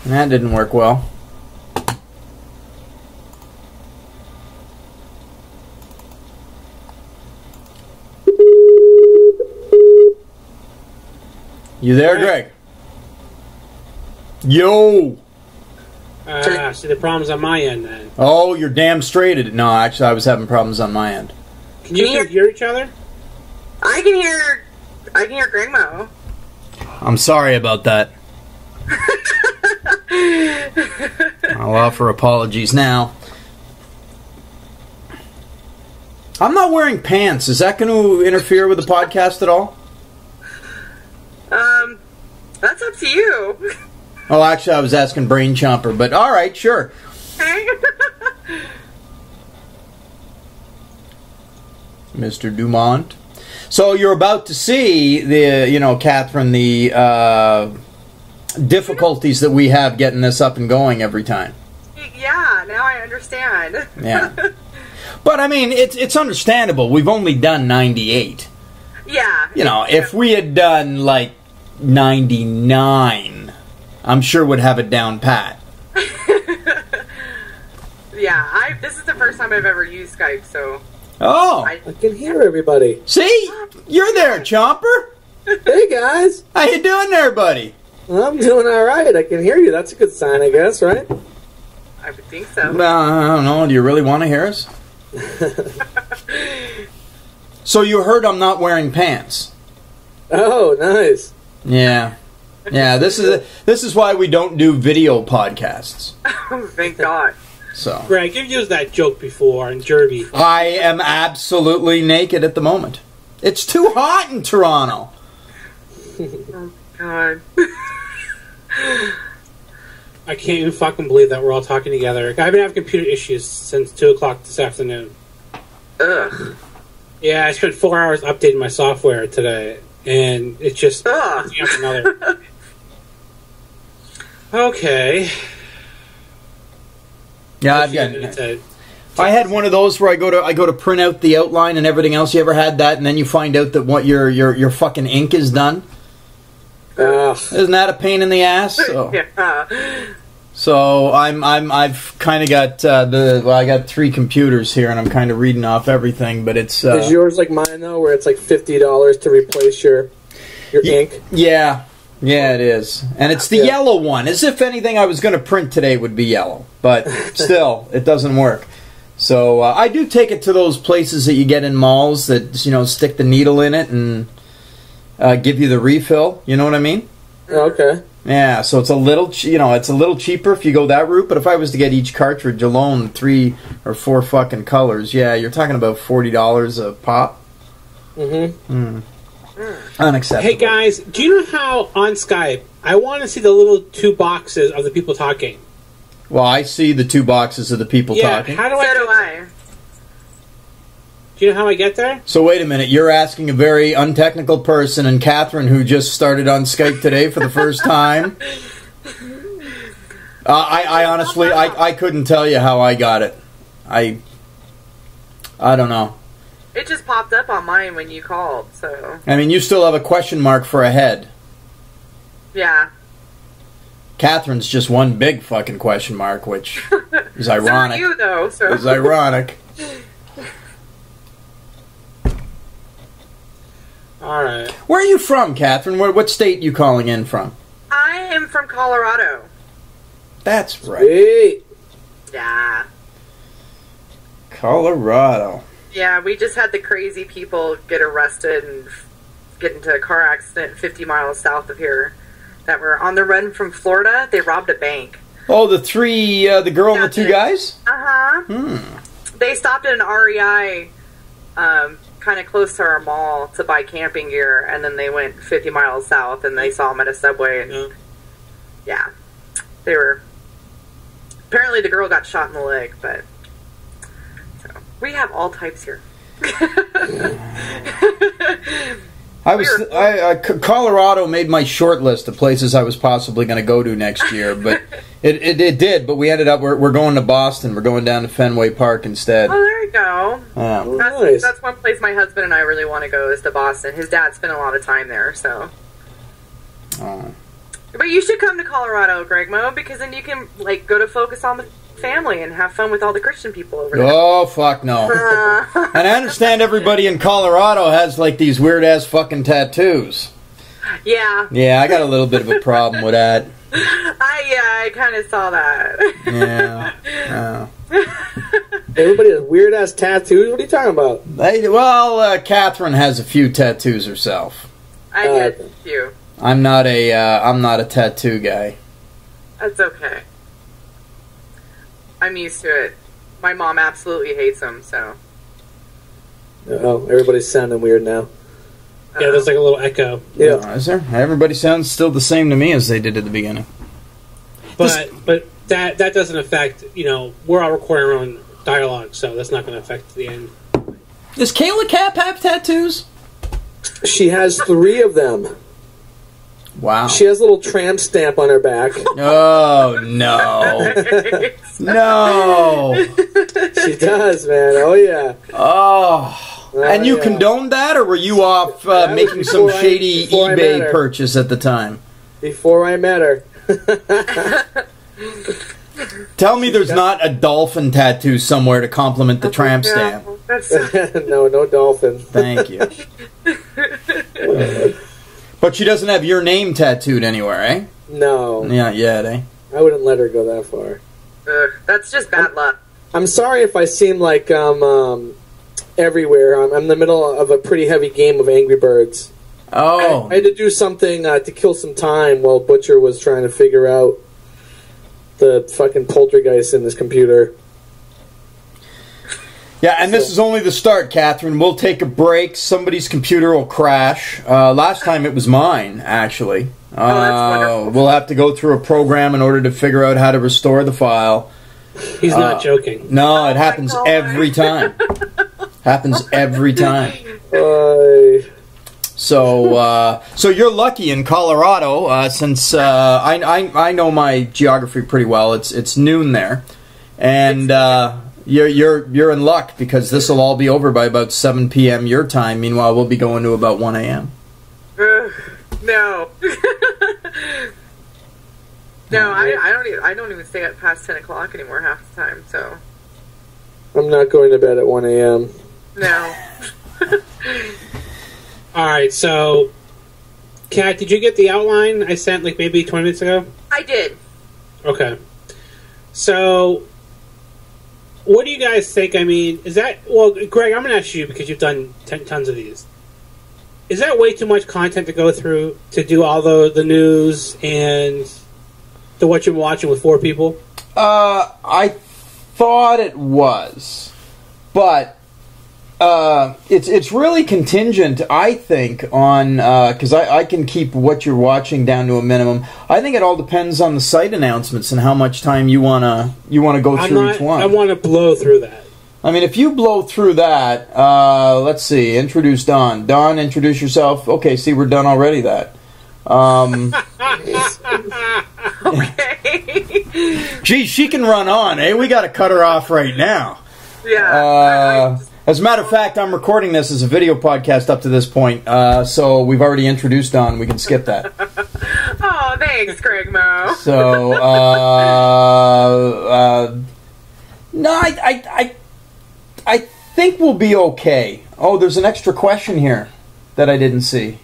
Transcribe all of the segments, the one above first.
That didn't work well. You there, Greg? Yo! See, the problem's on my end, then. Oh, you're damn straight at it. No, actually, I was having problems on my end. Can you hear each other? I can hear GregMO. I'm sorry about that. I'll offer apologies now. I'm not wearing pants. Is that going to interfere with the podcast at all? That's up to you. Oh, actually, I was asking Brain Chomper, but all right, sure. Mr. Dumont. So you're about to see the, Catherine, the difficulties that we have getting this up and going every time. Yeah, now I understand. Yeah. But, I mean, it's understandable. We've only done 98. Yeah. If we had done, like, 99, I'm sure would have it down pat. Yeah, this is the first time I've ever used Skype, so... Oh! I can hear everybody. See? You're there, Chomper! Hey, guys! How you doing there, buddy? I'm doing alright. I can hear you. That's a good sign, I guess, right? I would think so. I don't know. Do you really want to hear us? So you heard I'm not wearing pants. Oh, nice. Yeah. Yeah, this is why we don't do video podcasts. Oh, thank God. So, Greg, you've used that joke before in Derby. I am absolutely naked at the moment. It's too hot in Toronto. Oh, God. I can't even fucking believe that we're all talking together. I've been having computer issues since 2 o'clock this afternoon. Ugh. Yeah, I spent 4 hours updating my software today, and it's just another. Okay. Yeah, I had one of those where I go to print out the outline and everything else. You ever had that, and then you find out that what your fucking ink is done? Isn't that a pain in the ass? So, Yeah. So I've kind of got I got 3 computers here, and I'm kind of reading off everything. But it's is yours like mine though, where it's like $50 to replace your ink? Yeah, it is, and it's the yellow one. As if anything I was going to print today would be yellow, but still, it doesn't work. So I do take it to those places that you get in malls that stick the needle in it and give you the refill. You know what I mean? Okay. Yeah, so it's a little, it's a little cheaper if you go that route. But if I was to get each cartridge alone, 3 or 4 fucking colors, yeah, you're talking about $40 a pop. Mm-hmm. Unacceptable. Hey guys, do you know how on Skype I want to see the little 2 boxes of the people talking? Well, I see the 2 boxes of the people talking. How do So do I. Do you know how I get there? So wait a minute, you're asking a very untechnical person, and Catherine, who just started on Skype today for the first time. I honestly, I couldn't tell you how I got it. I don't know. It just popped up on mine when you called, so... I mean, you still have a question mark for a head. Yeah. Catherine's just one big fucking question mark, which is ironic. So are you, though, so... It's ironic. Alright. Where are you from, Catherine? What state are you calling in from? I am from Colorado. That's right. Sweet. Yeah. Colorado. Yeah, we just had the crazy people get arrested and get into a car accident 50 miles south of here that were on the run from Florida. They robbed a bank. Oh, the 3, the girl and the 2 guys? Uh-huh. They stopped at an REI kind of close to our mall to buy camping gear, and then they went 50 miles south, and they saw them at a Subway, and yeah, they were... Apparently the girl got shot in the leg, but... So, we have all types here. Colorado made my short list of places I was possibly going to go to next year, but it did. But we ended up we're going to Boston. We're going down to Fenway Park instead. Oh, there you go. Nice. That's one place my husband and I really want to go is to Boston. His dad spent a lot of time there, so. Oh. But you should come to Colorado, GregMO, because then you can like go to focus on the family and have fun with all the Christian people over there. Oh, fuck no. And I understand everybody in Colorado has like these weird ass fucking tattoos. Yeah. Yeah, I got a little bit of a problem with that. I kind of saw that. Yeah. Everybody has weird ass tattoos. What are you talking about? Catherine has a few tattoos herself. I get a few. I'm not a tattoo guy. That's okay. I'm used to it. My mom absolutely hates them, so. Oh, everybody's sounding weird now. Yeah, there's like a little echo. Yeah. Is there? Everybody sounds still the same to me as they did at the beginning. But that doesn't affect, we're all recording our own dialogue, so that's not going to affect the end. Does Kayla Cap have tattoos? She has 3 of them. Wow. She has a little tramp stamp on her back. Oh, no. No. She does, man. Oh, yeah. Oh. And you condoned that, or were you off making some shady eBay purchase at the time? Before I met her. Tell me there's not a dolphin tattoo somewhere to complement the tramp stamp. No dolphin. Thank you. But she doesn't have your name tattooed anywhere, eh? No. Not yet, eh? I wouldn't let her go that far. That's just bad luck. I'm sorry if I seem like everywhere. I'm in the middle of a pretty heavy game of Angry Birds. Oh. I had to do something to kill some time while Butcher was trying to figure out the fucking poltergeist in his computer. Yeah, and this is only the start, Catherine. We'll take a break. Somebody's computer will crash. Last time it was mine, actually. That's wonderful. We'll have to go through a program in order to figure out how to restore the file. He's not joking. No, it happens every time. Happens every time. So you're lucky in Colorado, since I know my geography pretty well. It's noon there, and you're in luck because this will all be over by about 7 p.m. your time. Meanwhile, we'll be going to about 1 a.m. No. No, I don't even stay up past 10 o'clock anymore half the time. So I'm not going to bed at 1 a.m. No. All right, so Kat, did you get the outline I sent like maybe 20 minutes ago? I did. Okay. So, what do you guys think? I mean, is that... Well, Greg, I'm going to ask you because you've done tons of these. Is that way too much content to go through to do all the news and the what you're watching with 4 people? I thought it was. But... it's really contingent, I think, on because I can keep what you're watching down to a minimum. I think it all depends on the site announcements and how much time you wanna go through each one. I want to blow through that. I mean, if you blow through that, let's see. Introduce Dawn. Dawn, introduce yourself. Okay, see, we're done already. That. Okay. Geez, she can run on, eh? We got to cut her off right now. Yeah. As a matter of fact, I'm recording this as a video podcast up to this point, so we've already introduced Dawn. We can skip that. Oh, thanks, GregMO. So, no, I think we'll be okay. Oh, there's an extra question here that I didn't see.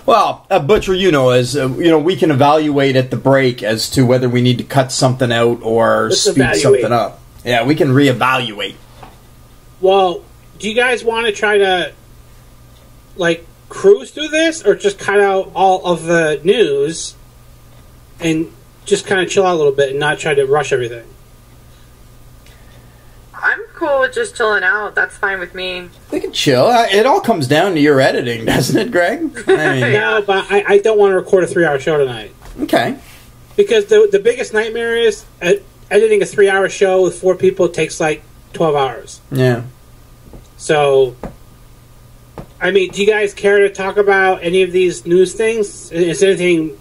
Well, Butcher, we can evaluate at the break as to whether we need to cut something out or speed something up. Yeah, we can reevaluate. Well, do you guys want to try to, like, cruise through this, or just cut out all of the news and just kind of chill out a little bit and not try to rush everything? I'm cool with just chilling out. That's fine with me. We can chill. It all comes down to your editing, doesn't it, Greg? I mean, no, but I don't want to record a 3-hour show tonight. Okay. Because the biggest nightmare is editing a 3-hour show with 4 people takes like 12 hours. Yeah. So, I mean, do you guys care to talk about any of these news things? Is there anything,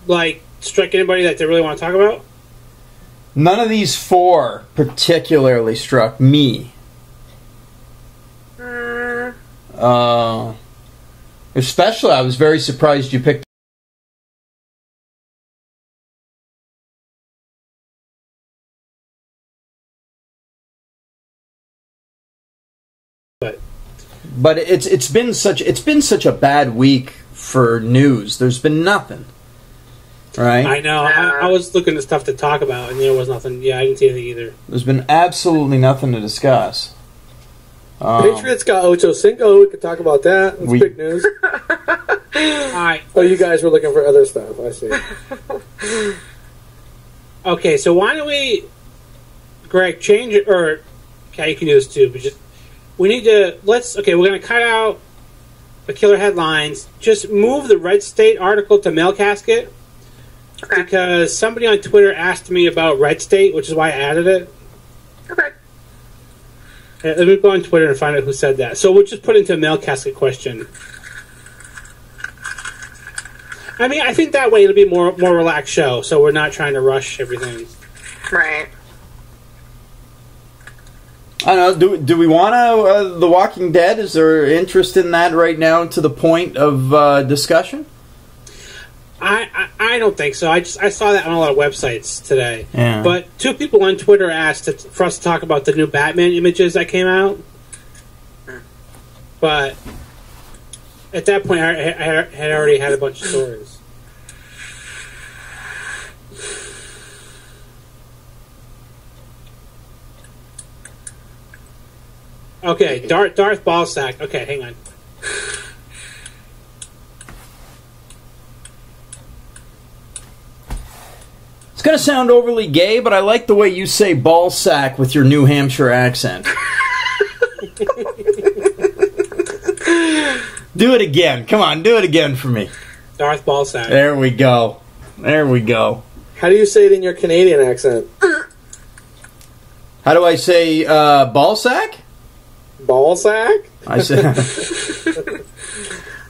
like, strike anybody that they really want to talk about? None of these 4 particularly struck me. Especially, I was very surprised you picked. But it's been such a bad week for news. There's been nothing. Right? I know. I was looking at stuff to talk about, and there was nothing. Yeah, I didn't see anything either. There's been absolutely nothing to discuss. Patriots got Ocho Cinco. We could talk about that. That's big news. Alright. Oh, you guys were looking for other stuff. I see. Okay, so why don't we, Greg, change it, or, okay, you can do this too, but just, we need to, we're going to cut out the killer headlines. Just move the Red State article to Mail Casket. Okay. Because somebody on Twitter asked me about Red State, which is why I added it. Okay. Let me go on Twitter and find out who said that. So we'll just put into a Mail Casket question. I mean, I think that way it'll be more relaxed show, so we're not trying to rush everything. Right. I don't know. Do we want to The Walking Dead? Is there interest in that right now to the point of discussion? I don't think so. I saw that on a lot of websites today. Yeah. But two people on Twitter asked for us to talk about the new Batman images that came out. But at that point, I had already had a bunch of stories. Okay, Darth Ballsack. Okay, hang on. It's going to sound overly gay, but I like the way you say ball sack with your New Hampshire accent. Do it again. Come on, do it again for me. Darth Ballsack. There we go. There we go. How do you say it in your Canadian accent? How do I say ball sack? Ball sack? I say.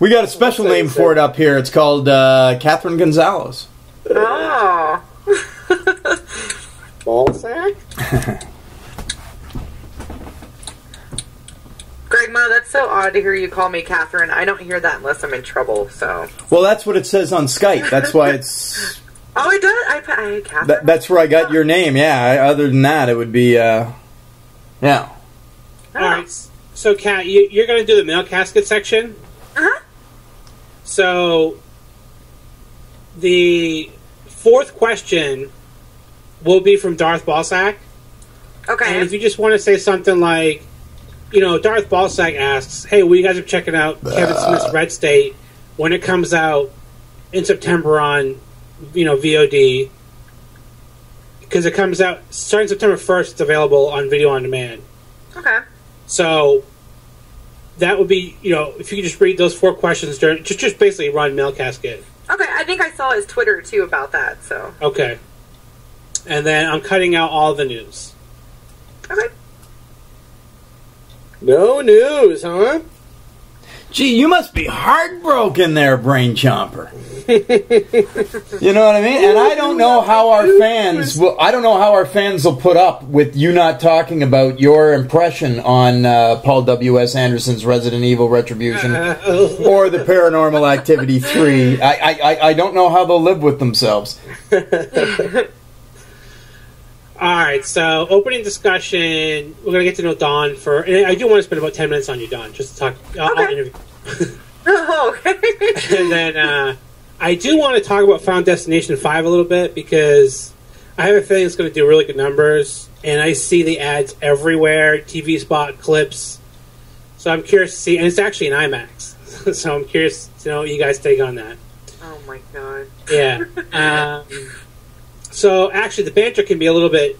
We got a special name for it up here. It's called Catherine Gonzalez. Oh. Ball sack? GregMO, that's so odd to hear you call me Catherine. I don't hear that unless I'm in trouble, so. Well, that's what it says on Skype. That's why it's... Oh, it does? I Catherine. That's where I got your name, yeah. Other than that, it would be, yeah. Oh. Alright, so Kat, you're going to do the mail casket section? Uh-huh. So, the fourth question will be from Darth Ballsack. Okay. And if you just want to say something like, you know, Darth Ballsack asks, hey, well, you guys are checking out Kevin Smith's Red State when it comes out in September on, you know, VOD. Because it comes out starting September 1st, it's available on video on demand. Okay. So that would be, you know, if you could just read those four questions during, just basically run Mail Casket. Okay, I think I saw his Twitter too about that, so. Okay. And then I'm cutting out all the news. Okay. No news, huh? Gee, you must be heartbroken there, Brain Chomper. You know what I mean? And I don't know how our fans will put up with you not talking about your impression on Paul W.S. Anderson's Resident Evil Retribution or the Paranormal Activity 3. I don't know how they'll live with themselves. Alright, so opening discussion. We're going to get to know Dawn for... And I do want to spend about 10 minutes on you, Dawn, just to talk... I'll interview. Oh, okay. And then I do want to talk about Final Destination 5 a little bit, because I have a feeling it's going to do really good numbers, and I see the ads everywhere, TV spot, clips. So I'm curious to see... And it's actually in IMAX. So I'm curious to know what you guys take on that. Oh, my God. Yeah. So actually, the banter can be a little bit,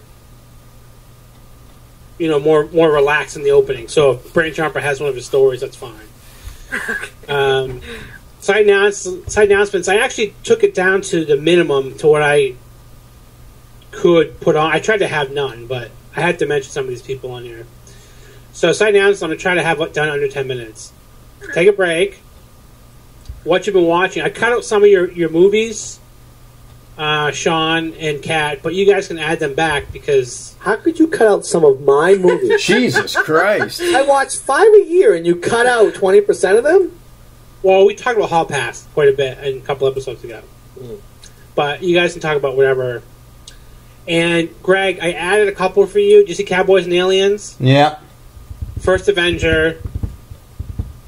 you know, more relaxed in the opening. So if Brain Chomper has one of his stories, that's fine. Side announcements. I actually took it down to the minimum to what I could put on. I tried to have none, but I had to mention some of these people on here. So side announcements, I'm going to try to have it done under 10 minutes. Take a break. What you've been watching. I cut out some of your movies. Sean and Kat, but you guys can add them back because... How could you cut out some of my movies? Jesus Christ. I watch 5 a year and you cut out 20% of them? Well, we talked about Hall Pass quite a bit a couple episodes ago. But you guys can talk about whatever. And, Greg, I added a couple for you. Did you see Cowboys and Aliens? Yeah. First Avenger.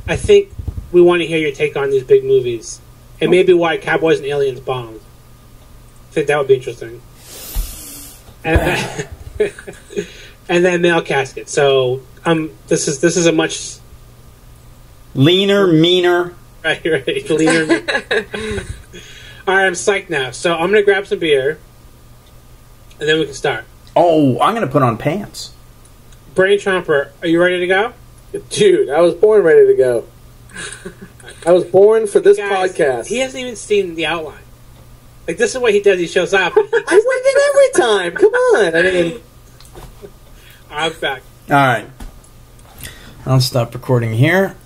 I think we want to hear your take on these big movies. And maybe why Cowboys and Aliens bombed. I think that would be interesting. And and then Male Casket. So, this is a much... Leaner, meaner. Right. Leaner, meaner. Alright, I'm psyched now. So, I'm going to grab some beer. And then we can start. Oh, I'm going to put on pants. Brain Chomper, are you ready to go? Dude, I was born ready to go. I was born for this podcast. He hasn't even seen the outline. Like, this is what he does. He shows up. And I win it every time. Come on. I mean... I'm back. All right. I'll stop recording here.